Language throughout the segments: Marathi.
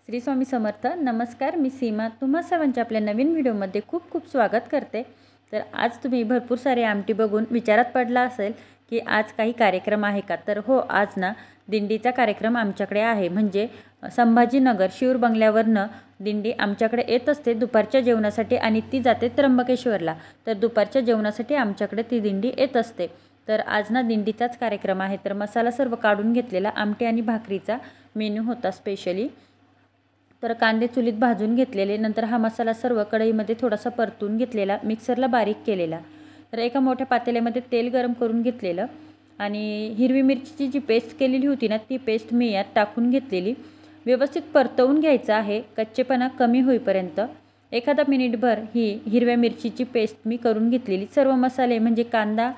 श्री स्वामी समर्थ। नमस्कार, मी सीमा तुम्हा सर्वांच्या आपल्या नवीन व्हिडिओमध्ये खूप खूप स्वागत करते। तर आज तुम्ही भरपूर सारे आमटी बघून विचारात पडला असेल की आज काही कार्यक्रम आहे का। तर हो, आज ना दिंडीचा कार्यक्रम आमच्याकडे आहे। म्हणजे संभाजीनगर शिवर बंगल्यावरनं दिंडी आमच्याकडे येत असते दुपारच्या जेवणासाठी आणि ती जाते त्र्यंबकेश्वरला। तर दुपारच्या जेवणासाठी आमच्याकडे ती दिंडी येत असते। तर आज ना दिंडीचाच कार्यक्रम आहे। तर मसाला सर्व काढून घेतलेला, आमटी आणि भाकरीचा मेनू होता स्पेशली। तर कांदे चुलीत भाजून घेतलेले, नंतर हा मसाला सर्व कढईमध्ये थोडासा परतून घेतलेला, मिक्सरला बारीक केलेला। तर एका मोठ्या पातेल्यामध्ये तेल गरम करून घेतलेलं आणि हिरवी मिरचीची जी पेस्ट केलेली होती ना, ती पेस्ट मी यात टाकून घेतलेली। व्यवस्थित परतवून घ्यायचं आहे कच्चेपणा कमी होईपर्यंत। एखादा मिनिटभर ही हिरव्या मिरचीची पेस्ट मी करून घेतलेली। सर्व मसाले म्हणजे कांदा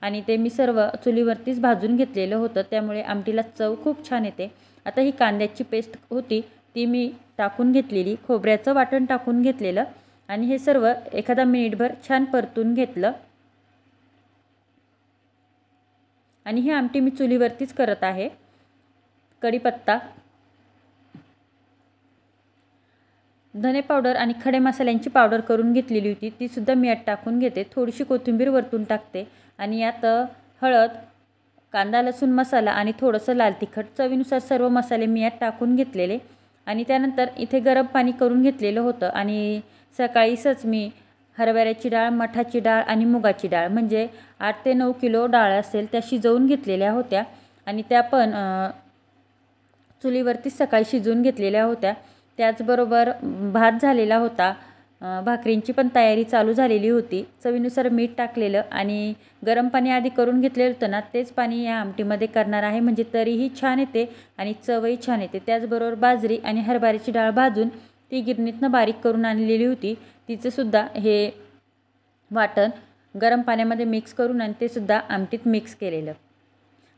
आणि ते मी सर्व चुलीवरतीच भाजून घेतलेलं होतं, त्यामुळे आमटीला चव खूप छान येते। आता ही कांद्याची पेस्ट होती ती मी टाकून घेतलेली, खोबऱ्याचं वाटण टाकून घेतलेलं आणि हे सर्व एखादा मिनिटभर छान परतून घेतलं। आणि ही आमटी मी चुलीवरतीच करत आहे। कढीपत्ता, धने पावडर आणि खडे मसाल्यांची पावडर करून घेतलेली होती, ती सुद्धा मी यात टाकून घेते। थोडीशी कोथिंबीर वरतून टाकते आणि यात हळद, कांदा लसूण मसाला आणि थोडंसं लाल तिखट, चवीनुसार सर्व मसाले मी यात टाकून घेतलेले। आणि त्यानंतर इथे गरम पाणी करून घेतलेलं होतं आणि सकाळीच मी हरभऱ्याची डाळ, मठाची डाळ आणि मुगाची डाळ म्हणजे 8 ते 9 किलो डाळ असेल त्या शिजवून घेतलेल्या होत्या आणि त्या पण चुलीवरती सकाळी शिजवून घेतलेल्या होत्या। त्याचबरोबर भात झालेला होता, भाकरींची पण तयारी चालू झालेली होती। चवीनुसार मीठ टाकलेलं आणि गरम पाणी आधी करून घेतलेलं होतं ना, तेच पाणी या आमटीमध्ये करणार आहे, म्हणजे तरीही छान येते आणि चवही छान येते। त्याचबरोबर बाजरी आणि हरभऱ्याची डाळ भाजून ती गिरणीतनं बारीक करून आणलेली होती, तिचंसुद्धा हे वाटण गरम पाण्यामध्ये मिक्स करून आणि ते सुद्धा आमटीत मिक्स केलेलं।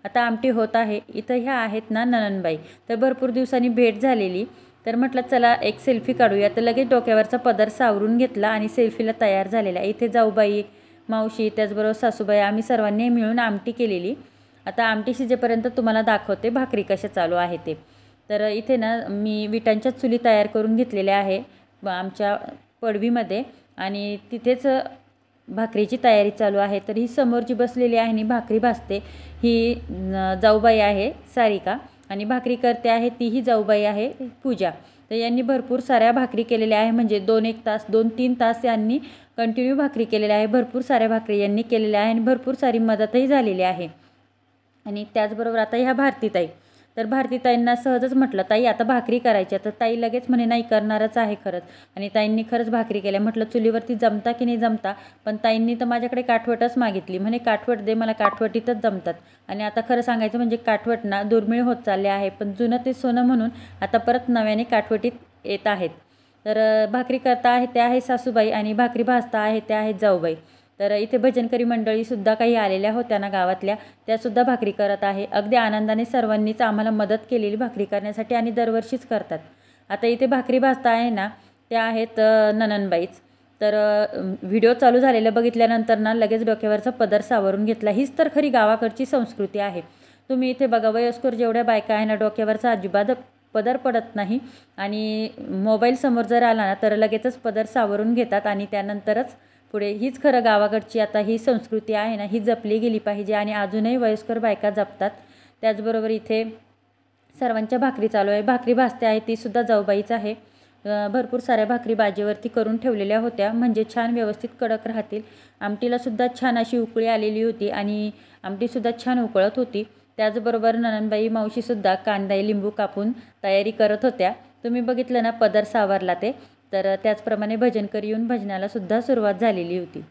आता आमटी होत आहे। इथं ह्या आहेत ना ननंदबाई, तर भरपूर दिवसांनी भेट झालेली, तर म्हटलं चला एक सेल्फी काढूया। तर लगेच डोक्यावरचा पदर सावरून घेतला आणि सेल्फीला तयार झालेला। इथे जाऊबाई, मावशी, त्याचबरोबर सासूबाई, आम्ही सर्वांनी मिळून आमटी केलेली। आता आमटी शिजेपर्यंत तुम्हाला दाखवते भाकरी कशा चालू आहे ते। तर इथे ना मी विटांच्या चुली तयार करून घेतलेल्या आहे आमच्या पडवीमध्ये आणि तिथेच भाकरीची तयारी चालू आहे। तर ही समोर जी बसलेली आहे आणि भाकरी भाजते ही जाऊबाई आहे सारिका आणि भाकरी करते आहे तीही जाऊबाई आहे पूजा। तर यांनी भरपूर साऱ्या भाकरी केलेल्या आहे, म्हणजे 2-1 तास 2-3 तास यांनी कंटिन्यू भाकरी केलेल्या आहे। भरपूर साऱ्या भाकरी यांनी केलेल्या आहे आणि भरपूर सारी मदतही झालेली आहे। आणि त्याचबरोबर आता ह्या भारतीताई, तर भारतीताईंना सहजच म्हटलं ताई आता भाकरी करायच्या, तर ताई लगेच म्हणे नाही करणारच आहे खरंच। आणि ताईंनी खरंच भाकरी केल्या। म्हटलं चुलीवरती जमता की नाही जमता, पण ताईंनी तर माझ्याकडे काठवटच मागितली, म्हणे काठवट दे, मला काठवटीतच जमतात। आणि आता खरं सांगायचं म्हणजे काठवट ना दुर्मिळ होत चालले आहे, पण जुनं ते सोनं म्हणून आता परत नव्याने काठवटीत येत आहेत। तर भाकरी करता आहे त्या आहे सासूबाई आणि भाकरी भाजता आहे त्या आहेत जाऊबाई। तर इथे भजनकरी मंडळीसुद्धा काही आलेल्या होत्या ना गावातल्या, त्यासुद्धा भाकरी करत आहे। अगदी आनंदाने सर्वांनीच आम्हाला मदत केलेली भाकरी करण्यासाठी आणि दरवर्षीच करतात। आता इथे भाकरी भाजता आहे ना त्या आहेत ननंदबाईच। तर व्हिडिओ चालू झालेलं बघितल्यानंतर ना लगेच डोक्यावरचा पदर सावरून घेतला। हीच तर खरी गावाकडची संस्कृती आहे। तुम्ही इथे बघा, वयस्कर जेवढ्या बायका आहे ना डोक्यावरचा अजिबात पदर पडत नाही आणि मोबाईल समोर जर आला ना तर लगेचच पदर सावरून घेतात आणि त्यानंतरच पुढे। हीच खरं गावाकडची आता ही संस्कृती आहे ना, ही जपली गेली पाहिजे आणि अजूनही वयस्कर बायका जपतात। त्याचबरोबर इथे सर्वांच्या भाकरी चालू आहे। भाकरी भाजते आहे तीसुद्धा जाऊबाईच आहे। भरपूर साऱ्या भाकरी बाजेवरती करून ठेवलेल्या होत्या, म्हणजे छान व्यवस्थित कडक राहतील। आमटीलासुद्धा छान अशी उकळी आलेली होती आणि आमटीसुद्धा छान उकळत होती। त्याचबरोबर ननंदबाई, मावशीसुद्धा कांदा लिंबू कापून तयारी करत होत्या। तुम्ही बघितलं ना पदर सावरला ते। तर त्याचप्रमाणे भजनकरी येऊन भजनाला सुद्धा सुरुवात झालेली होती।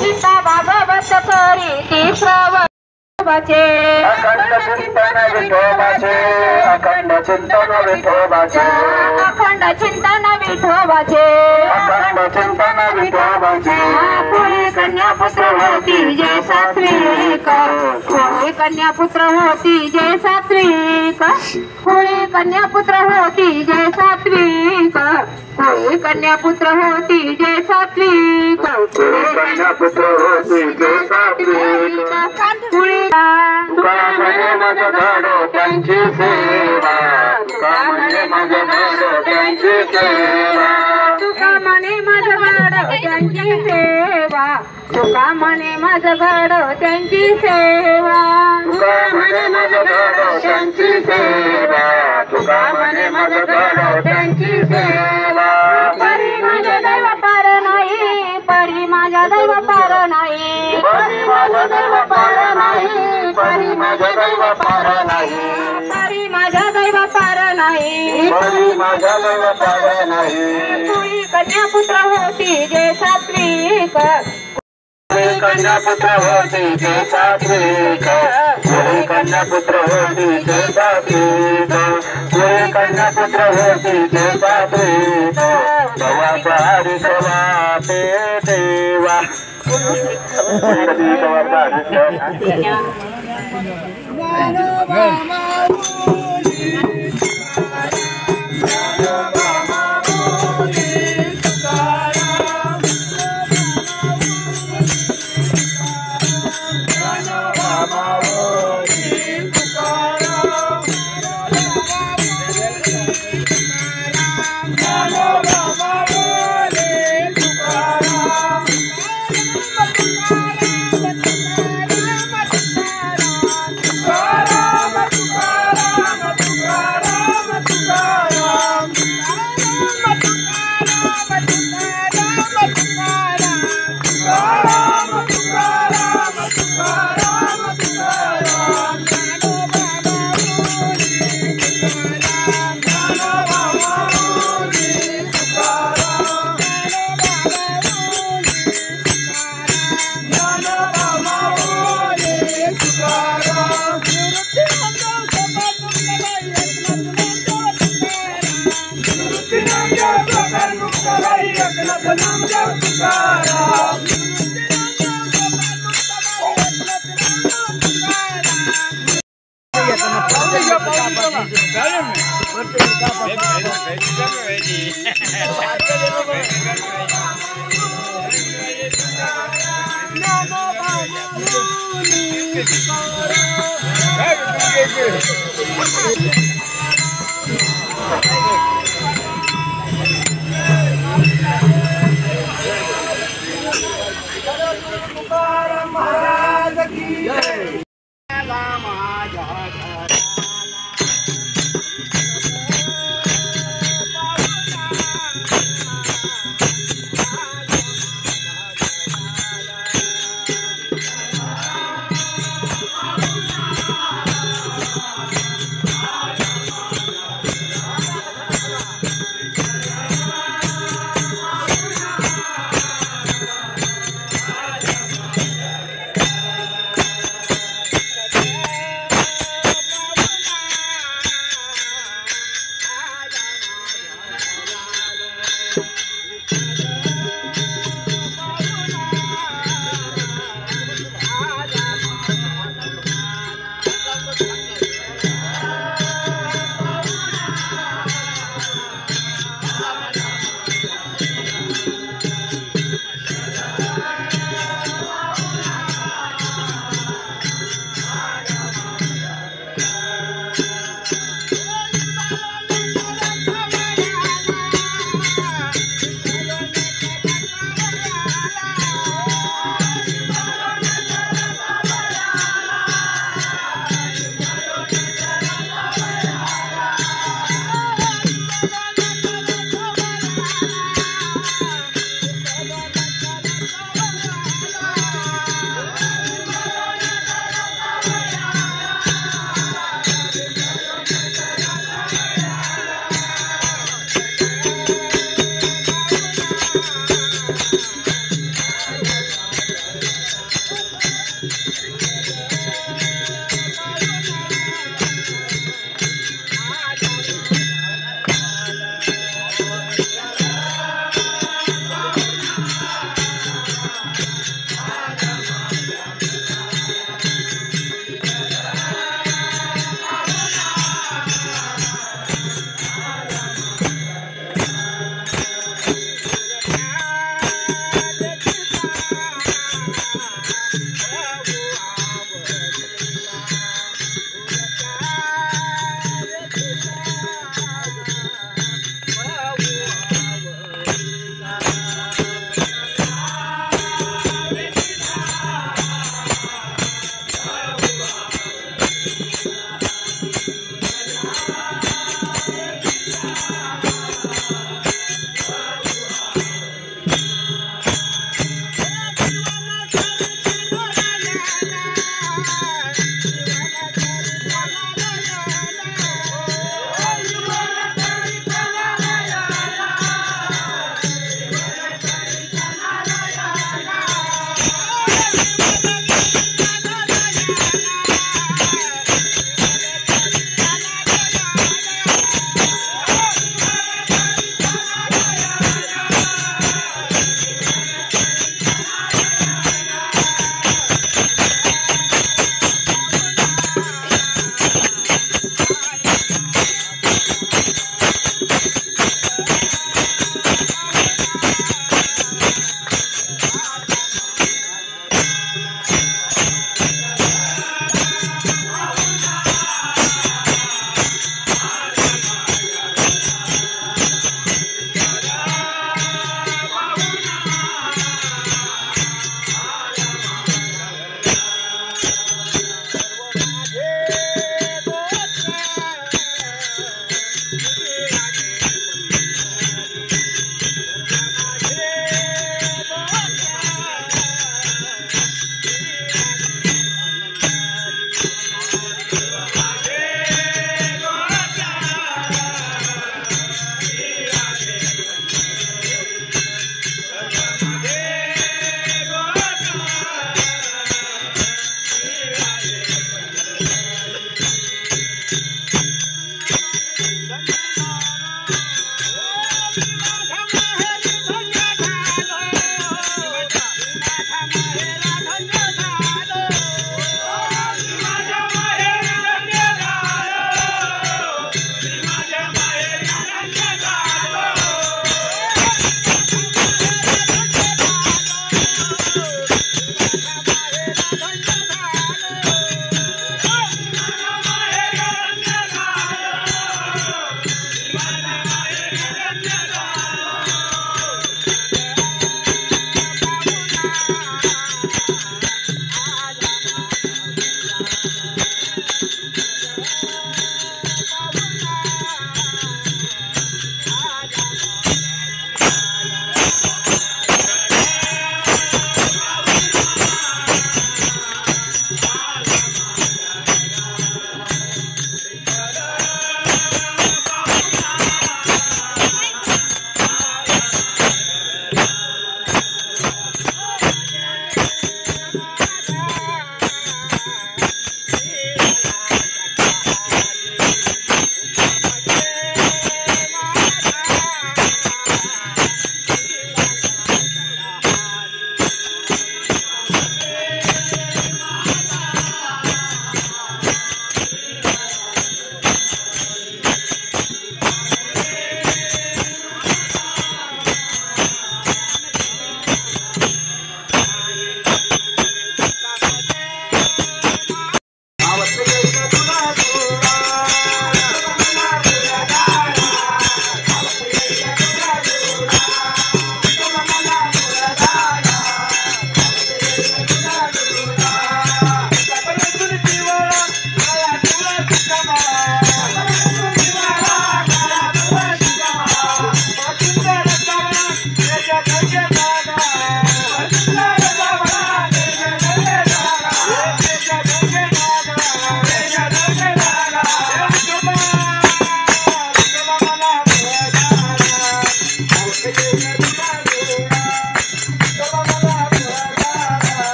गीता भागवत करी ती श्रवणाचे अखंड चिंतन विठोबाचे अखंड चिंतन विठोबाचे अखंड चिंतन विठोबाचे अखंड चिंतन विठोबाचे पुढे कन्या पुत्र होती जय सात्विक पुढे कन्या पुत्र होती जय सात्विक पुढे कन्या पुत्र होती जय सात्विक पुढे कन्या पुत्र होती जय सात्विक कन्या पुत्र होती जय सात्विक पुढे तुका म्हणे माझं घडो त्यांची सेवा तुका म्हणे माझं घडो त्यांची सेवा तुका म्हणे माझं घड त्यांची सेवा तुका म्हणे माझं घड त्यांची सेवा तुका म्हणे माझं घडो त्यांची सेवा तुका म्हणे माझं घडो त्यांची सेवा परी माझ्या दैव पार नाही परी माझ्या दैव पार नाही परी माझं दैव पार नाही परी माझं दैव पार नाही परी माझ्या दैव पार नाही परी माझं दैव पार नाही तुळी कन्या पुत्र होती जय सात्विक कन्या पुत्र होती जय सात्विक कन्या पुत्र होती जय सात्विक कन्या पुत्र होती जय सात्विक देवाचा हरिसवा ते देवा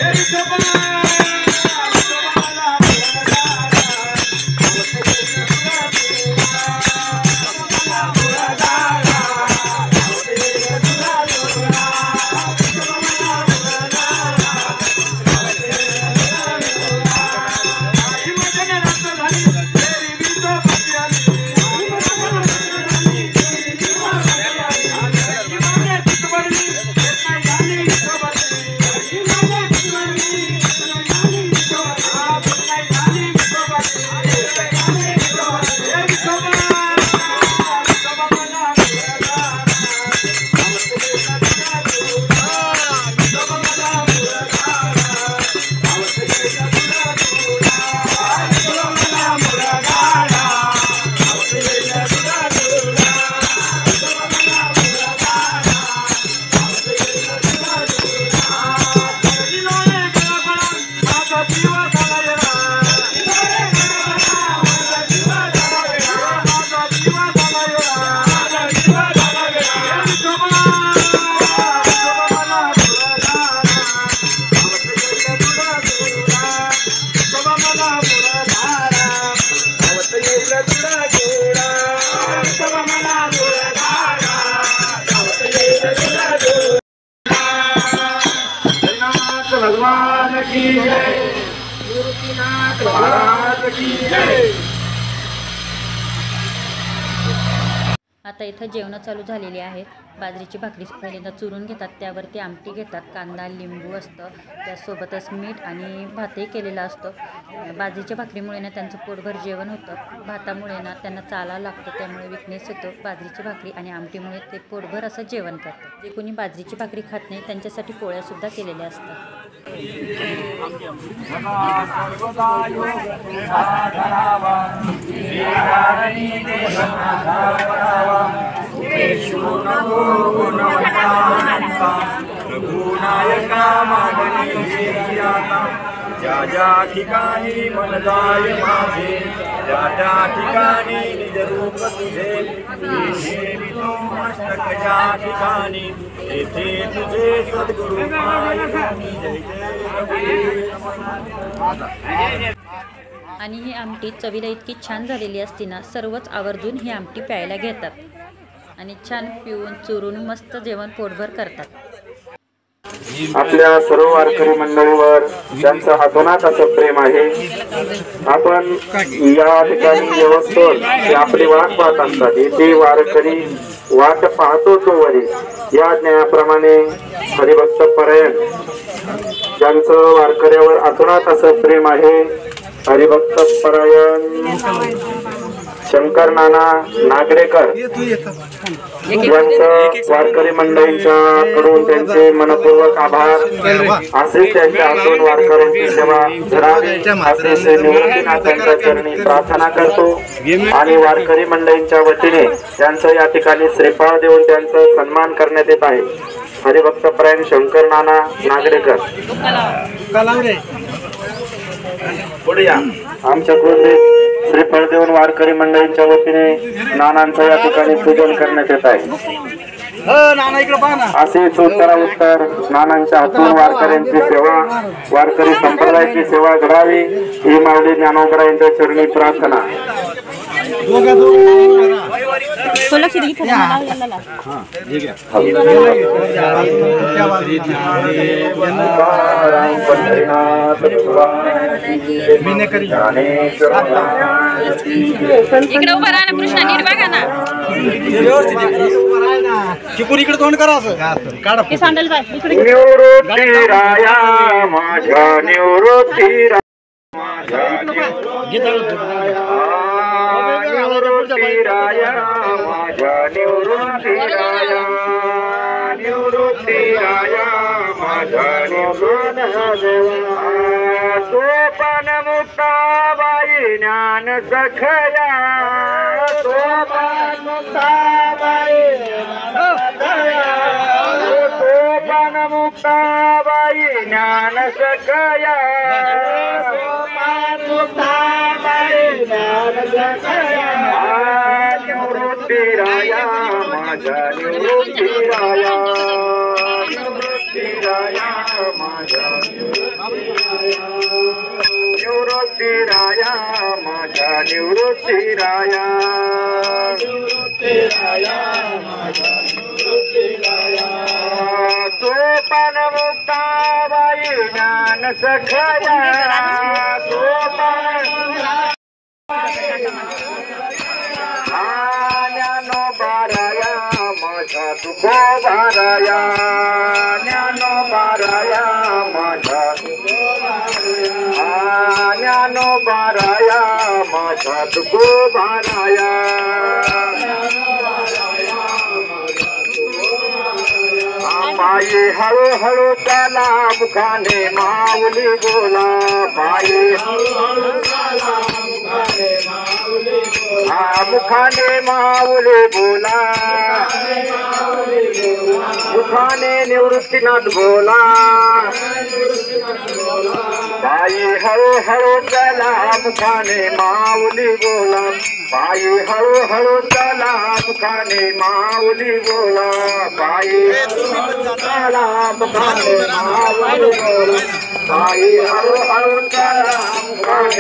Hey, भगवान की जय, निवृत्तीनाथ महाराज की जय। आता इथं जेवणं चालू झालेली आहेत। बाजरीची भाकरी पहिल्यांदा चुरून घेतात, त्यावरती आमटी घेतात, कांदा लिंबू असतं, त्यासोबतच मीठ आणि भातही केलेला असतो। बाजरीच्या भाकरीमुळे ना त्यांचं पोटभर जेवण होतं, भातामुळे ना त्यांना चालावं लागतं, त्यामुळे विकनेस येतो। बाजरीची भाकरी आणि आमटीमुळे ते पोटभर असं जेवण करतात। जे कोणी बाजरीची भाकरी खात नाही त्यांच्यासाठी पोळ्यासुद्धा केलेल्या असतात। ज्या ज्या ठिकाणी मन जाय माझे, ज्या ज्या ठिकाणी निज रूप तुझे, तेथे विठो मस्तक ज्या ठिकाणी, तेथे तुझे सद्गुरु पाय जय जय। आणि ही आमटी चवीला इतकी छान झालेली असती ना, सर्वच आवर्जून ही आमटी प्यायला घेतात आणि छान पिऊन चुरून मस्त जेवण पोटभर करतात। आपल्या सर्व वारकरी मंडळीवर त्यांचं हातोनात असं प्रेम आहे। आपण या ठिकाणी व्यवस्थित ते आपली वाट पाहत असतात, येथे वारकरी वाट पाहतो तो वरी। या ज्ञानाप्रमाणे हरिभक्त परायण ज्यांचं वारकऱ्यावर हातोनात असं प्रेम आहे, हरिभक्त परायण शंकर नाना नागडेकर यांचं वारकरी मंडळींच्या कडून त्यांचे मनपूर्वक आभार। असे त्यांच्या हातून वारकऱ्यांची सेवा घडावी असे निवृत्तीनाथांच्या चरणी प्रार्थना करतो आणि वारकरी मंडळींच्या वतीने त्यांचं या ठिकाणी श्रीफळ देऊन त्यांचं सन्मान करण्यात येत आहे। हरिभक्त परायण शंकर नाना नागडेकर पुढे या। आमच्याकडून श्रीफळ देऊन वारकरी मंडळींच्या वतीने नानांचं या ठिकाणी पूजन करण्यात येत आहे। असेच उत्तर नानांच्या हातून वारकऱ्यांची सेवा, वारकरी संप्रदायाची सेवा घडावी ही माऊली ज्ञानोबरायांच्या चरणी प्रार्थना। इकडे उभा राहा ना कृष्णा, नीट बघा ना, इकडे तोंड करा असं काढा निवृत्ती राया माझ्या, निवृत्ती राया निवृत्ती राया माझ्या, निवृत्ती राया, निवृत्ती राया माझ्या, सोपान मुक्ताबाई ज्ञान सखया, सोपान मुक्ताबाई सोपान मुक्ताबाई ज्ञान सखया, सोपान मुक्ताबाई ज्ञान सखया, निवृत्ती राया माझ्या, निवृत्ती राया, निवृत्ती राया माझ्या, निवृत्ती राया माझ्या, निवृत्ती राया, निवृत्ती राया माझ्या, निवृत्ती राया, सोपान मुक्ताबाई ज्ञान सखया, सोपान ज्ञानो बाराया माझा तुको बाराया, ज्ञानो बाराया माझा, ज्ञानो बाराया माझा तुको बाराया, पायी हळूहळू चला मुखाने माऊली बोला, पायी हळूहळू चला मुखाने माऊली बोला, मुखाने माऊली बोला, मुखाने निवृत्तीनाथ बोला, पायी हळूहळू चला मुखाने माऊली बोला, पायी हळूहळू चला मुखाने माऊली बोला, पायी चला मुखाने माऊली बोला, पायी हळूहळू चला मुखाने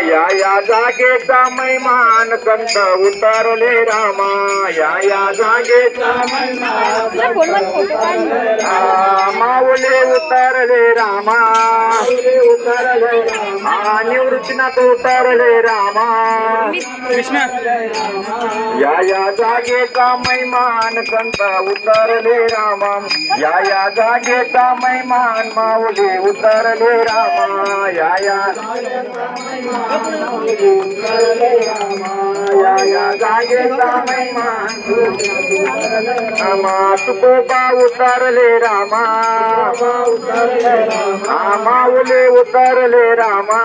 या जागेचा मैमान संत उतरले रामा या जागेचा माऊले उतरले रामा निवृत्तीनाथ उतरले रामा कृष्ण या जागेचा मैमान संत उतरले रामा या जागेचा मैमान माऊली उतरले रामा या जागेचा मैमान तुकोबा उतरले रामा माऊली उतरले रामा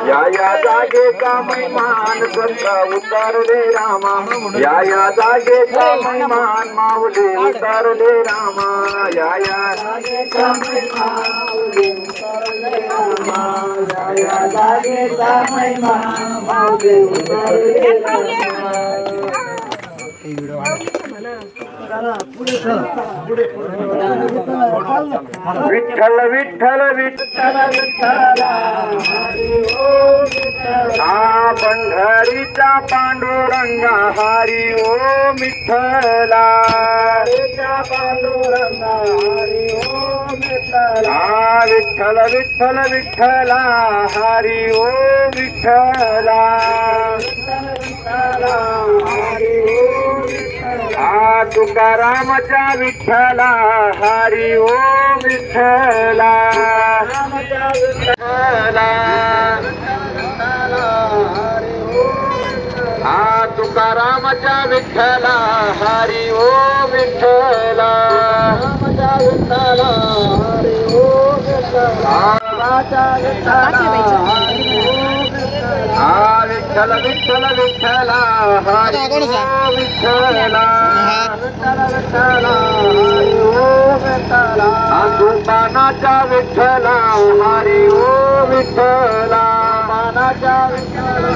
या जागेचा मैमान संत उतरले रामा या जागेचा मैमान माऊली उतरले रामा या जागेचा मैमान माऊली उतरले रामा या जागेचा मैमान माऊली उतरले रामा विठ्ठल विठ्ठल विठ्ठल पंढरीचा पांडुरंगा हरी ओ विठ्ठला पांडुरंगा हरी ओ विठ्ठल विठ्ठल विठ्ठला हरी ओ विठ्ठला हरी ओ तुकारामच्या विठ्ठला हरी ओ विठ्ठला तुकारामच्या विठ्ठला हरी ओ विठ्ठला हरी ओ विठ्ठल विठ्ठल विठ्ठला हरी ओ विठ्ठला तुकानाचा विठ्ठला हरी ओ विठ्ठला मानाचा विठ्ठला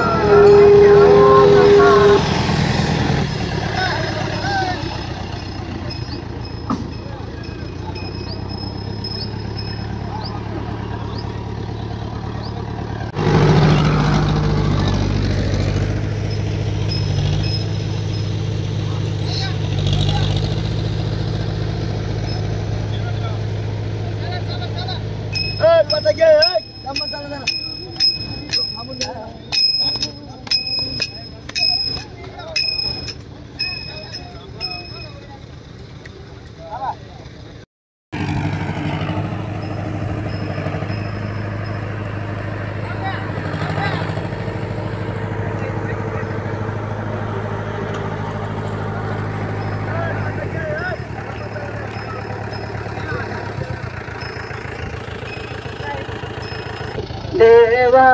देवा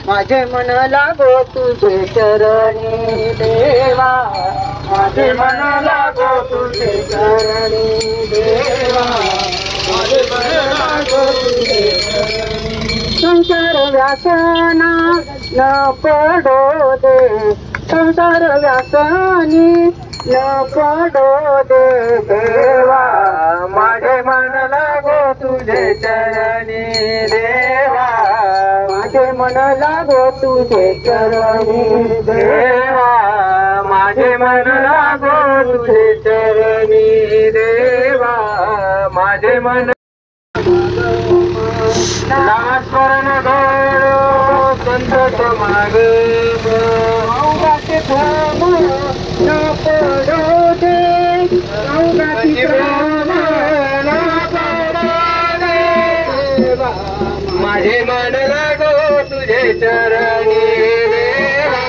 माझे मन लागो तुझे चरणी देवा माझे मन लागो तुझे चरणी देवा माझे मन लागो तुझे चरणी संसार व्यासना न पडो दे संसार व्यासनी न पडो दे देवा माझे मन लागो तुझे चरणी देवा माझे मन लागो तुझे चरणी देवा माझे मन लागो तुझे चरणी देवा माझे मन नास्मरण गो संत माग अवघाचे भ्रम न पडो दे अवघाचे भ्रम न पडो दे माझे मन लागो तुझे चरणी देवा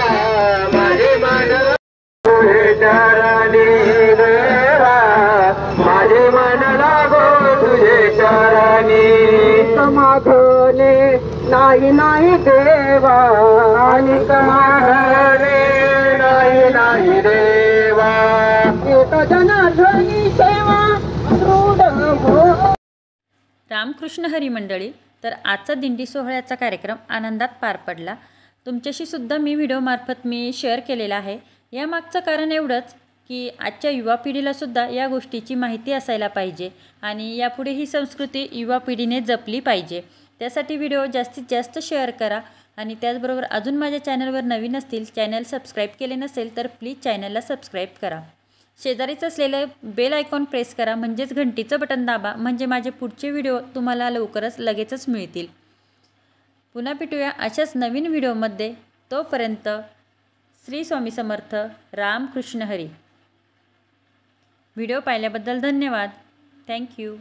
माझे मन तुझे चरणी देवा माझे मन लागो तुझे चरणी समाधने नाही देवा आणि समाधने नाही देवा एक जनार्दनी सेवा दृढ हो. रामकृष्ण हरी मंडळी, तर आजचा दिंडी सोहळ्याचा कार्यक्रम आनंदात पार पडला. तुमच्याशी सुद्धा मी व्हिडिओमार्फत शेअर केलेला आहे. यामागचं कारण एवढंच की आजच्या युवा पिढीलासुद्धा या गोष्टीची माहिती असायला पाहिजे आणि यापुढे ही संस्कृती युवा पिढीने जपली पाहिजे। त्यासाठी व्हिडिओ जास्तीत जास्त शेअर करा आणि त्याचबरोबर अजून माझ्या चॅनलवर नवीन असतील, चॅनल सबस्क्राईब केले नसेल तर प्लीज चॅनलला सबस्क्राईब करा। शेजारीच असलेलं बेल आयकॉन प्रेस करा, म्हणजेच घंटीचं बटन दाबा, म्हणजे माझे पुढचे व्हिडिओ तुम्हाला लगेचच मिळतील। पुन्हा भेटूया अशाच नवीन व्हिडिओमध्ये। तोपर्यंत श्री स्वामी समर्थ, रामकृष्ण हरी। व्हिडिओ पाहिल्याबद्दल धन्यवाद। थँक्यू।